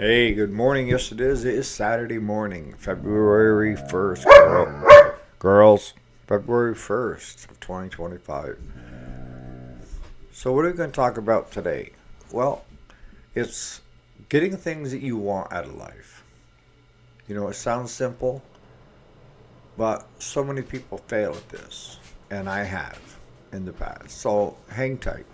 Hey, good morning. Yes, it is. It is Saturday morning, February 1st, girls. February 1st of 2025. So, what are we going to talk about today? Well, it's getting things that you want out of life. It sounds simple, but so many people fail at this, and I have in the past. So, hang tight.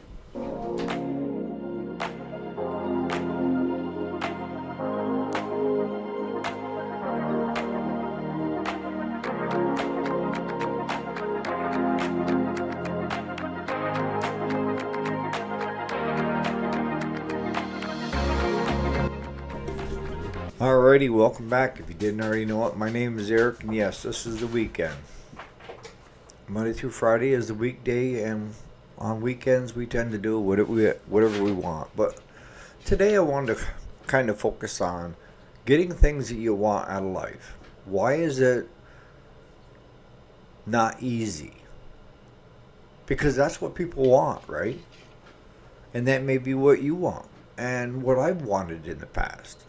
Alrighty, welcome back. If you didn't already know it, my name is Eric, and yes, this is the weekend. Monday through Friday is the weekday, and on weekends we tend to do whatever we want. But today I wanted to kind of focus on getting things that you want out of life. Why is it not easy? Because that's what people want, right? And that may be what you want and what I've wanted in the past.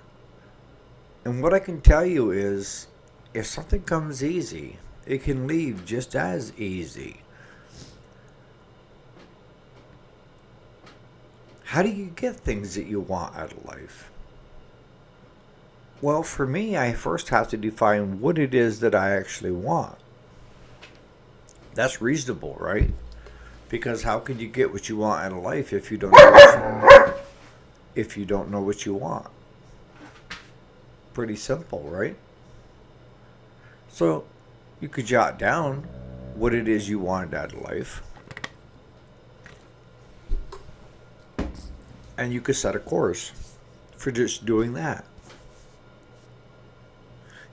And what I can tell you is if something comes easy, it can leave just as easy. How do you get things that you want out of life? Well, for me, I first have to define what it is that I actually want. That's reasonable, right? Because how can you get what you want out of life if you don't know what you want? Pretty simple, right? So you could jot down what it is you wanted out of life, and you could set a course for just doing that.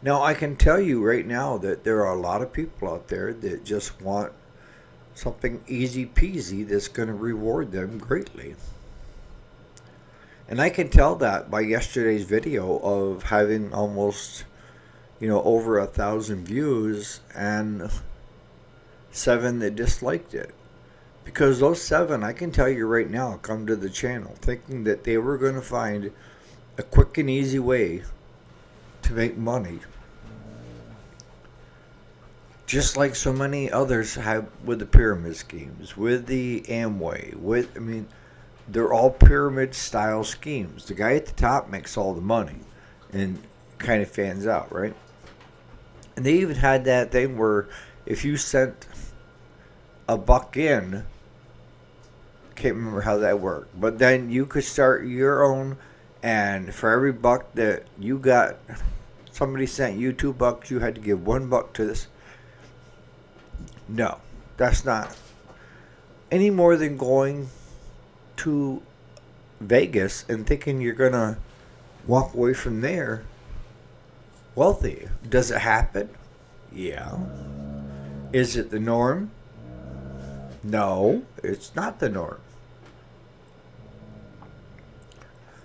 Now, I can tell you right now that there are a lot of people out there that just want something easy peasy that's going to reward them greatly. And I can tell that by yesterday's video of having almost, over 1,000 views and 7 that disliked it. Because those 7, I can tell you right now, come to the channel thinking that they were going to find a quick and easy way to make money. Just like so many others have with the pyramid schemes, with the Amway, they're all pyramid style schemes. The guy at the top makes all the money and kind of fans out, right? And they even had that thing where if you sent a buck in, can't remember how that worked, but then you could start your own, and for every buck that you got, somebody sent you $2, you had to give $1 to this. No, that's not any more than going to Vegas and thinking you're gonna walk away from there wealthy. Does it happen? Yeah. Is it the norm? No, it's not the norm.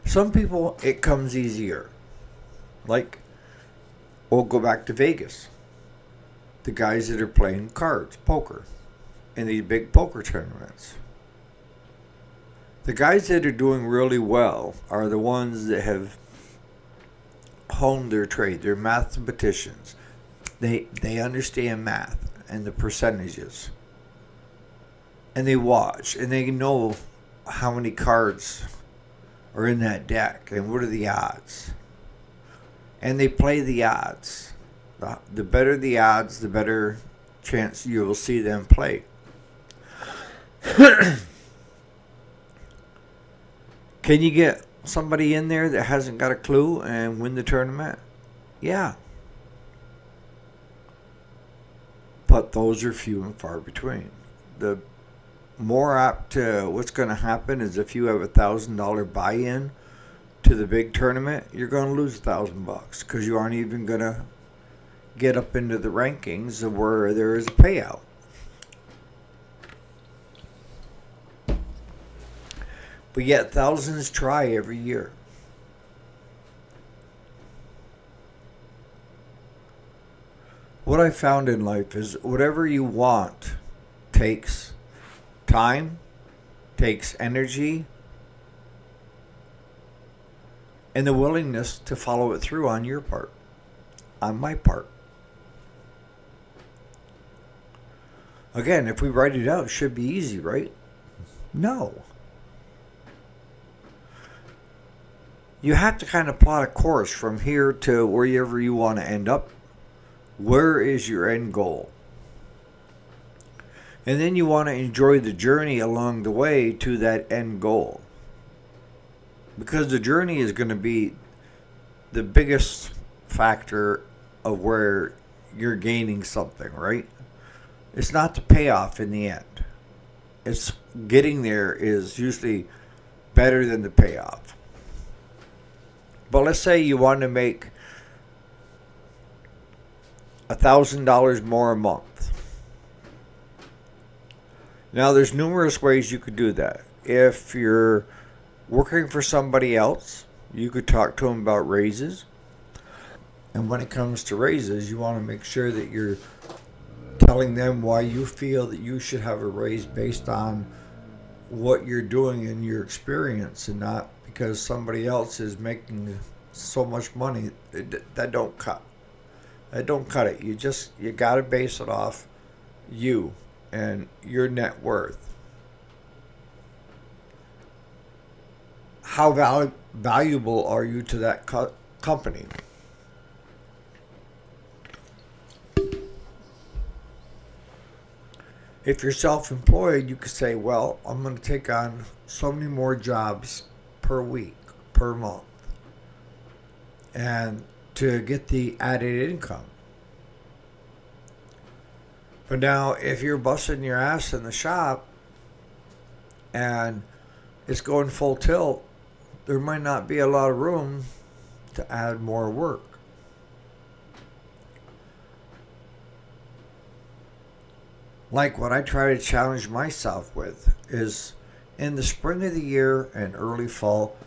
Some people, it comes easier. Like, we'll go back to Vegas. The guys that are playing cards, poker, in these big poker tournaments. The guys that are doing really well are the ones that have honed their trade. They're mathematicians. They understand math and the percentages. And they watch and they know how many cards are in that deck and what are the odds. And they play the odds. The better the odds, the better chance you will see them play. Can you get somebody in there that hasn't got a clue and win the tournament? Yeah. But those are few and far between. The more apt to what's going to happen is if you have $1,000 buy-in to the big tournament, you're going to lose $1,000 because you aren't even going to get up into the rankings of where there is a payout. But yet thousands try every year. What I found in life is whatever you want takes time, takes energy, and the willingness to follow it through on your part, on my part. Again, if we write it out, it should be easy, right? No. You have to kind of plot a course from here to wherever you want to end up. Where is your end goal? And then you want to enjoy the journey along the way to that end goal. Because the journey is going to be the biggest factor of where you're gaining something, right? It's not the payoff in the end. It's getting there is usually better than the payoff. But let's say you want to make $1,000 more a month. Now, there's numerous ways you could do that. If you're working for somebody else, you could talk to them about raises. And when it comes to raises, you want to make sure that you're telling them why you feel that you should have a raise based on what you're doing in your experience, and not because somebody else is making so much money. That don't cut. That don't cut it. You got to base it off you and your net worth. How valuable are you to that company? If you're self-employed, you could say, well, I'm going to take on so many more jobs per week, per month, and to get the added income. But now, if you're busting your ass in the shop and it's going full tilt, there might not be a lot of room to add more work. Like what I try to challenge myself with is in the spring of the year and early fall,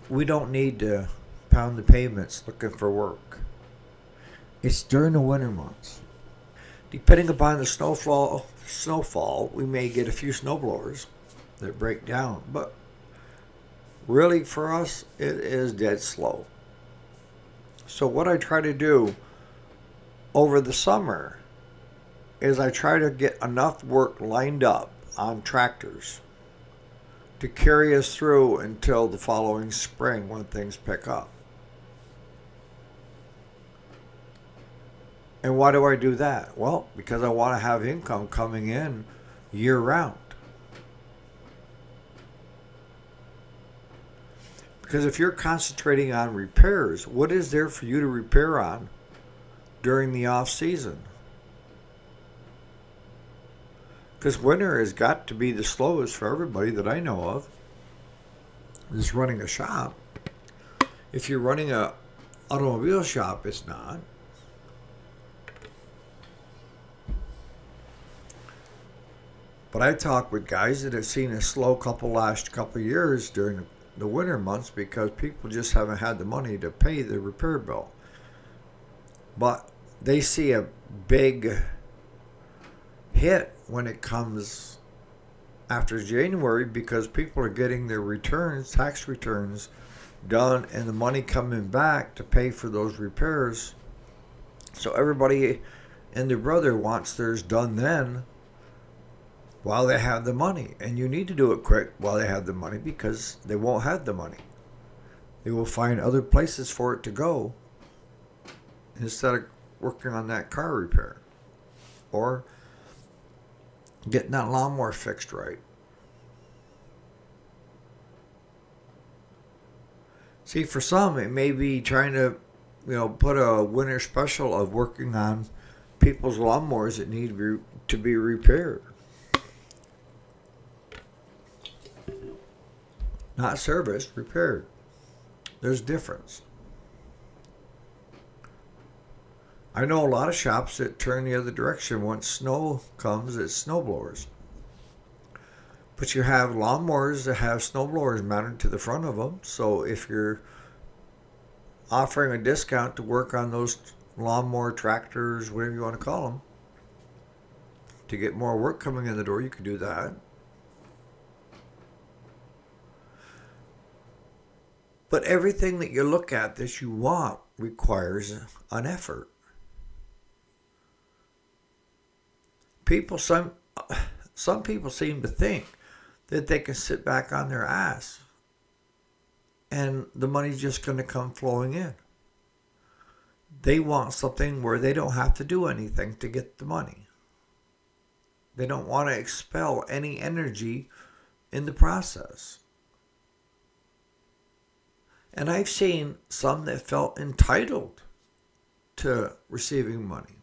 we don't need to pound the pavements looking for work. It's during the winter months. Depending upon the snowfall, we may get a few snowblowers that break down. But really, for us, it is dead slow. So what I try to do over the summer is I try to get enough work lined up on tractors to carry us through until the following spring when things pick up. And why do I do that? Well, because I want to have income coming in year round. Because if you're concentrating on repairs, what is there for you to repair on during the off season? Because winter has got to be the slowest for everybody that I know of. Is running a shop. If you're running a automobile shop, it's not. But I talk with guys that have seen a slow last couple years during the winter months because people just haven't had the money to pay the repair bill. But they see a big hit when it comes after January because people are getting their returns, tax returns, done and the money coming back to pay for those repairs. So everybody and their brother wants theirs done then while they have the money. And you need to do it quick while they have the money because they won't have the money. They will find other places for it to go instead of working on that car repair or getting that lawnmower fixed right. See, for some, it may be trying to, put a winter special of working on people's lawnmowers that need to be repaired. Not serviced, repaired. There's a difference. I know a lot of shops that turn the other direction. Once snow comes, it's snowblowers. But you have lawnmowers that have snowblowers mounted to the front of them. So if you're offering a discount to work on those lawnmower tractors, whatever you want to call them, to get more work coming in the door, you could do that. But everything that you look at that you want requires an effort. People, some people seem to think that they can sit back on their ass and the money's just going to come flowing in. They want something where they don't have to do anything to get the money. They don't want to expel any energy in the process. And I've seen some that felt entitled to receiving money.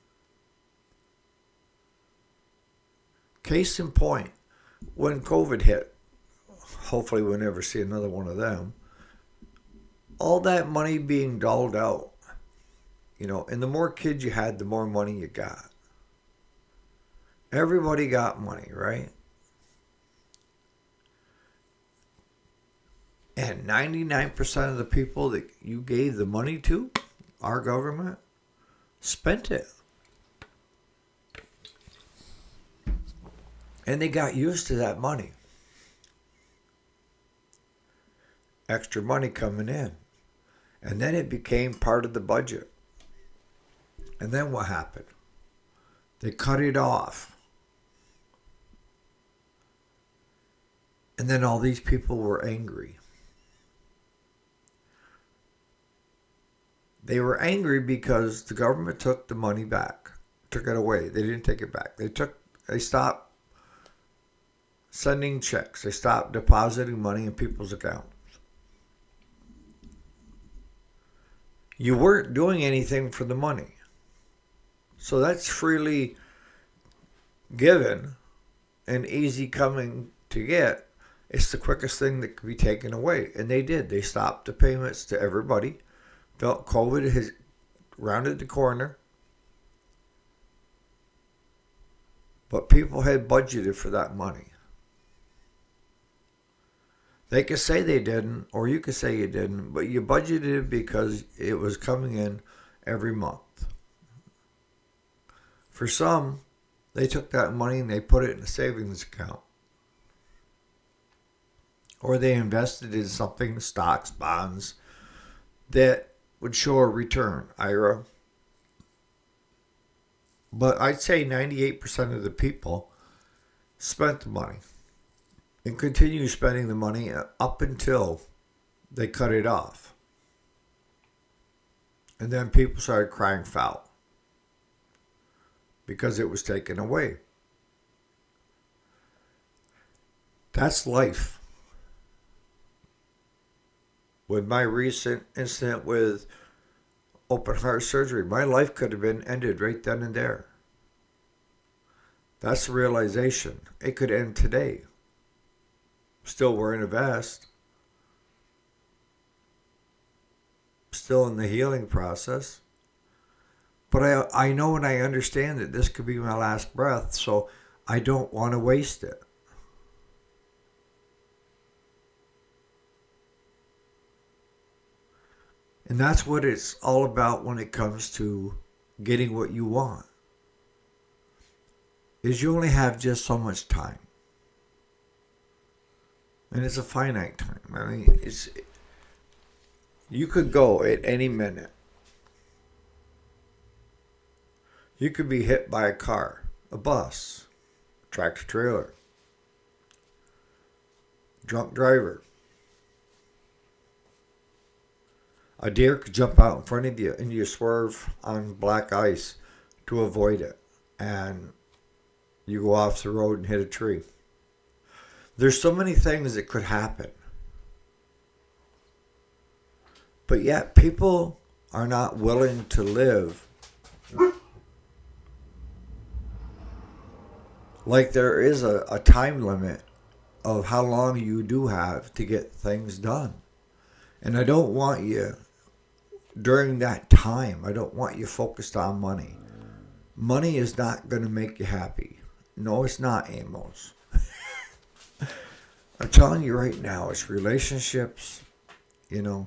Case in point, when COVID hit, hopefully we'll never see another one of them, all that money being doled out, and the more kids you had, the more money you got. Everybody got money, right? And 99% of the people that you gave the money to, our government, spent it. And they got used to that money. Extra money coming in. And then it became part of the budget. And then what happened? They cut it off. And then all these people were angry. They were angry because the government took the money back, took it away. They didn't take it back. They stopped sending checks. They stopped depositing money in people's accounts. You weren't doing anything for the money. So that's freely given and easy coming to get. It's the quickest thing that could be taken away. And they did. They stopped the payments to everybody. Felt COVID has rounded the corner. But people had budgeted for that money. They could say they didn't, or you could say you didn't, but you budgeted because it was coming in every month. For some, they took that money and they put it in a savings account. Or they invested in something, stocks, bonds, that would show a return, IRA. But I'd say 98% of the people spent the money and continue spending the money up until they cut it off. And then people started crying foul because it was taken away. That's life. With my recent incident with open heart surgery, my life could have been ended right then and there. That's the realization. It could end today. Still wearing a vest. Still in the healing process. But I know and I understand that this could be my last breath, so I don't want to waste it. And that's what it's all about when it comes to getting what you want. Is you only have just so much time. And it's a finite time. I mean, you could go at any minute. You could be hit by a car, a bus, a tractor trailer, drunk driver. A deer could jump out in front of you and you swerve on black ice to avoid it. And you go off the road and hit a tree. There's so many things that could happen. But yet people are not willing to live like there is a time limit of how long you do have to get things done. And I don't want you, during that time, I don't want you focused on money. Money is not going to make you happy. No, it's not, Amos. I'm telling you right now, it's relationships, You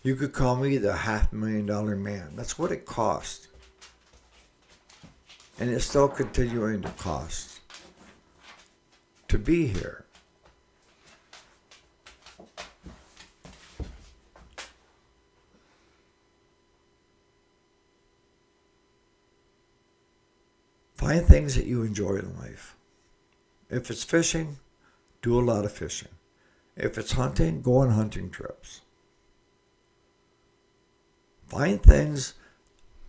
could call me the $500,000 man. That's what it cost. And it's still continuing to cost to be here. Find things that you enjoy in life. If it's fishing, do a lot of fishing. If it's hunting, go on hunting trips. Find things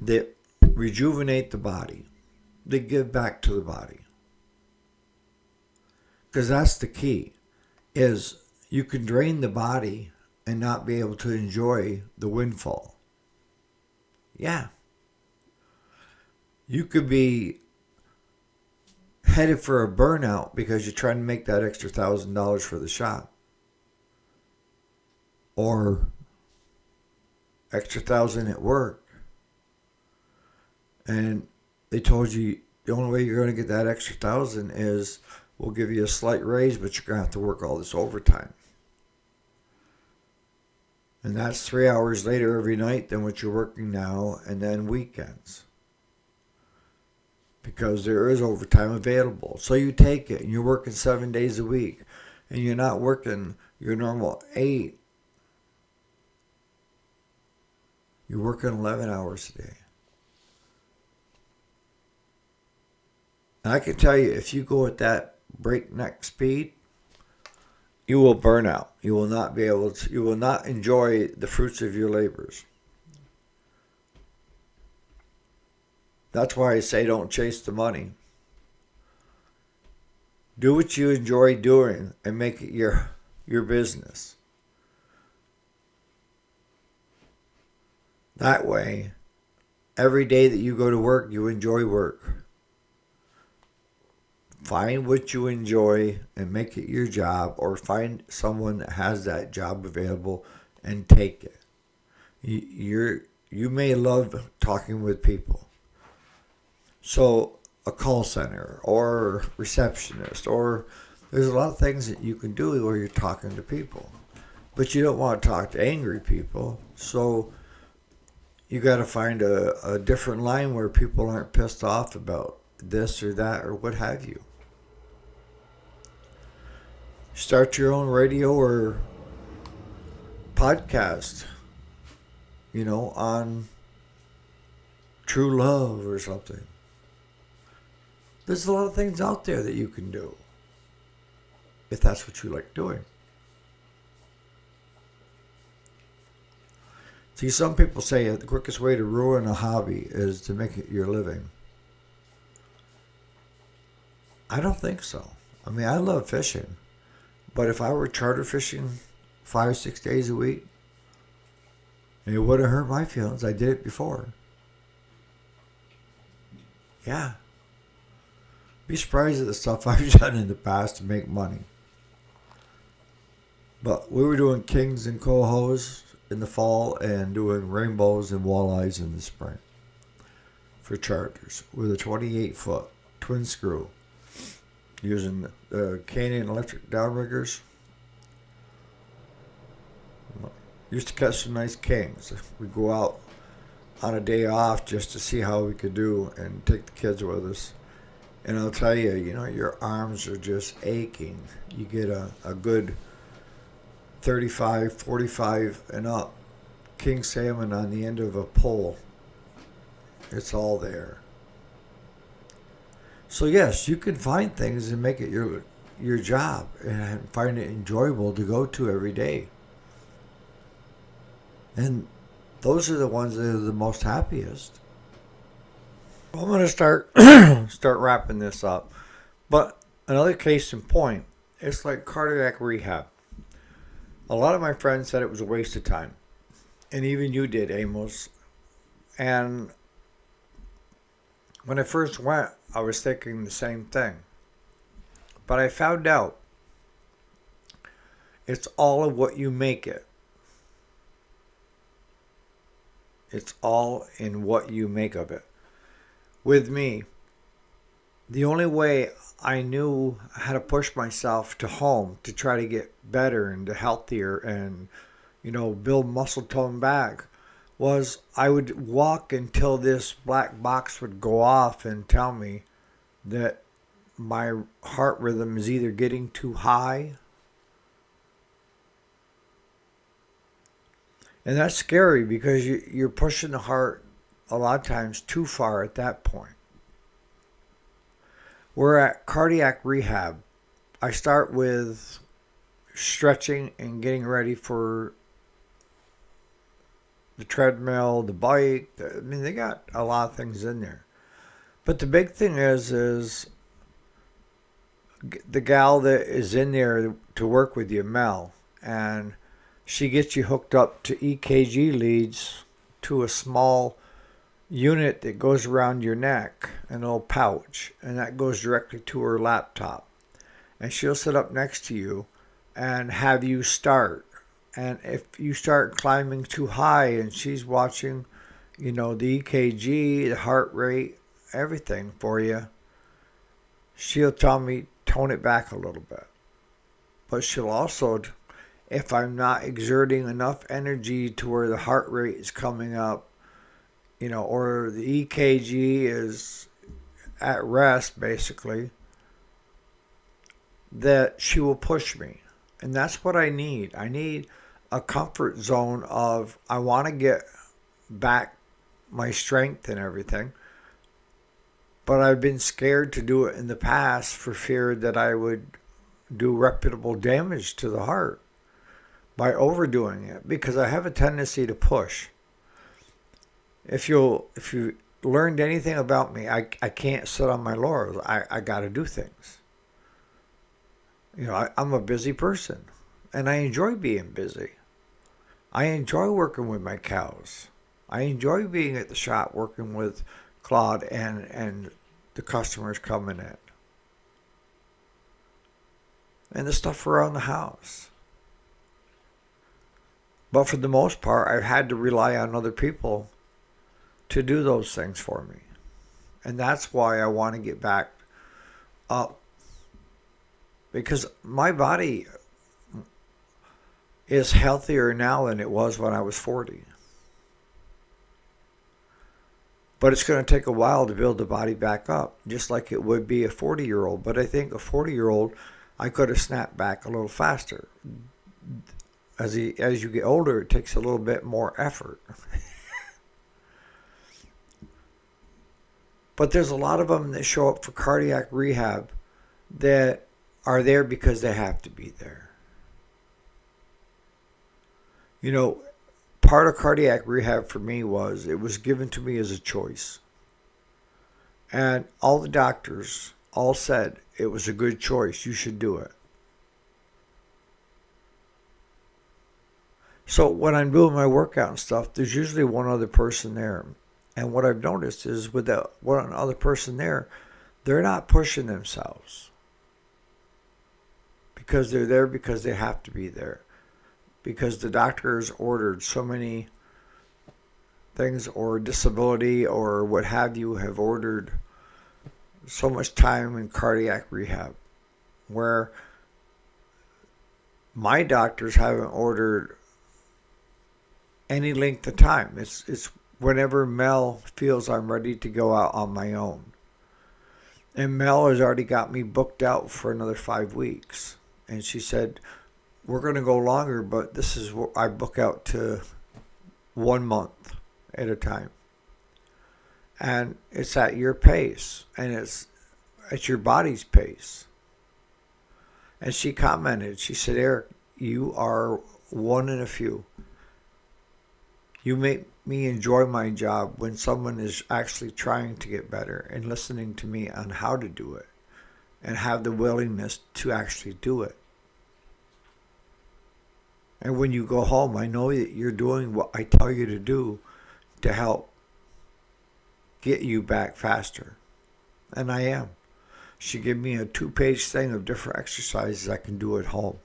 that rejuvenate the body, that give back to the body. Because that's the key, is you can drain the body and not be able to enjoy the windfall. Yeah. You could be headed for a burnout because you're trying to make that extra $1,000 for the shot. Or extra 1,000 at work. And they told you the only way you're going to get that extra 1,000 is we'll give you a slight raise, but you're going to have to work all this overtime. And that's 3 hours later every night than what you're working now, and then weekends. Because there is overtime available. So you take it, and you're working 7 days a week, and you're not working your normal 8. You're working 11 hours a day. And I can tell you, if you go at that breakneck speed, you will burn out. You will not be able to, you will not enjoy the fruits of your labors. That's why I say don't chase the money. Do what you enjoy doing and make it your business. That way, every day that you go to work, you enjoy work. Find what you enjoy and make it your job, or find someone that has that job available and take it. You may love talking with people. So a call center or receptionist, or there's a lot of things that you can do where you're talking to people. But you don't want to talk to angry people. So you got to find a different line where people aren't pissed off about this or that or what have you. Start your own radio or podcast, on true love or something. There's a lot of things out there that you can do if that's what you like doing. See, some people say the quickest way to ruin a hobby is to make it your living. I don't think so. I mean, I love fishing. But if I were charter fishing 5-6 days a week, it wouldn't hurt my feelings. I did it before. Yeah. Be surprised at the stuff I've done in the past to make money. But we were doing kings and cohos in the fall and doing rainbows and walleyes in the spring for charters with a 28-foot twin screw using the Canadian electric downriggers. Used to catch some nice kings. We'd go out on a day off just to see how we could do and take the kids with us. And I'll tell you, your arms are just aching. You get a good 35, 45 and up king salmon on the end of a pole. It's all there. So yes, you can find things and make it your job and find it enjoyable to go to every day. And those are the ones that are the most happiest. I'm going to start wrapping this up. But another case in point, it's like cardiac rehab. A lot of my friends said it was a waste of time. And even you did, Amos. And when I first went, I was thinking the same thing. But I found out it's all of what you make it. It's all in what you make of it. With me, the only way I knew how to push myself to home to try to get better and to healthier and, build muscle tone back was I would walk until this black box would go off and tell me that my heart rhythm is either getting too high. And that's scary because you're pushing the heart a lot of times too far at that point. We're at cardiac rehab. I start with stretching and getting ready for the treadmill, the bike. I mean, they got a lot of things in there. But the big thing is the gal that is in there to work with you, Mel, and she gets you hooked up to EKG leads to a small unit that goes around your neck, an old pouch, and that goes directly to her laptop. And she'll sit up next to you and have you start. And if you start climbing too high and she's watching, the EKG, the heart rate, everything for you, she'll tell me tone it back a little bit. But she'll also, if I'm not exerting enough energy to where the heart rate is coming up, or the EKG is at rest, basically, that she will push me. And that's what I need. I need a comfort zone of, I want to get back my strength and everything. But I've been scared to do it in the past for fear that I would do reputable damage to the heart by overdoing it, because I have a tendency to push. If you learned anything about me, I can't sit on my laurels. I got to do things. I'm a busy person, and I enjoy being busy. I enjoy working with my cows. I enjoy being at the shop working with Claude and the customers coming in. And the stuff around the house. But for the most part, I've had to rely on other people to do those things for me. And that's why I want to get back up. Because my body is healthier now than it was when I was 40. But it's going to take a while to build the body back up, just like it would be a 40-year-old. But I think a 40-year-old, I could have snapped back a little faster. As you get older, it takes a little bit more effort. But there's a lot of them that show up for cardiac rehab that are there because they have to be there. Part of cardiac rehab for me was, it was given to me as a choice. And all the doctors all said it was a good choice. You should do it. So when I'm doing my workout and stuff, there's usually one other person there. And what I've noticed is with that one other person there, they're not pushing themselves. Because they're there because they have to be there. Because the doctors ordered so many things, or disability or what have you, have ordered so much time in cardiac rehab. Where my doctors haven't ordered any length of time. It's whenever Mel feels I'm ready to go out on my own. And Mel has already got me booked out for another 5 weeks. And she said, we're going to go longer, but this is what I book out to 1 month at a time. And it's at your pace. And it's at your body's pace. And she commented, she said, Eric, you are one in a few. You make me enjoy my job when someone is actually trying to get better and listening to me on how to do it and have the willingness to actually do it. And when you go home, I know that you're doing what I tell you to do to help get you back faster. And I am. She gave me a 2-page thing of different exercises I can do at home.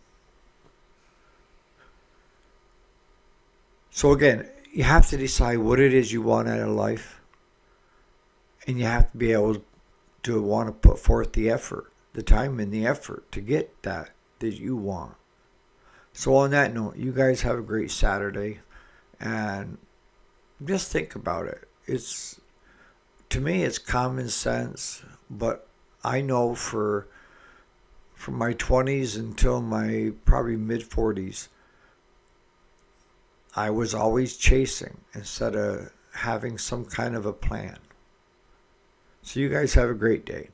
So again, you have to decide what it is you want out of life. And you have to be able to want to put forth the effort, the time and the effort to get that you want. So on that note, you guys have a great Saturday. And just think about it. To me, it's common sense. But I know from my 20s until my probably mid-40s, I was always chasing instead of having some kind of a plan. So you guys have a great day.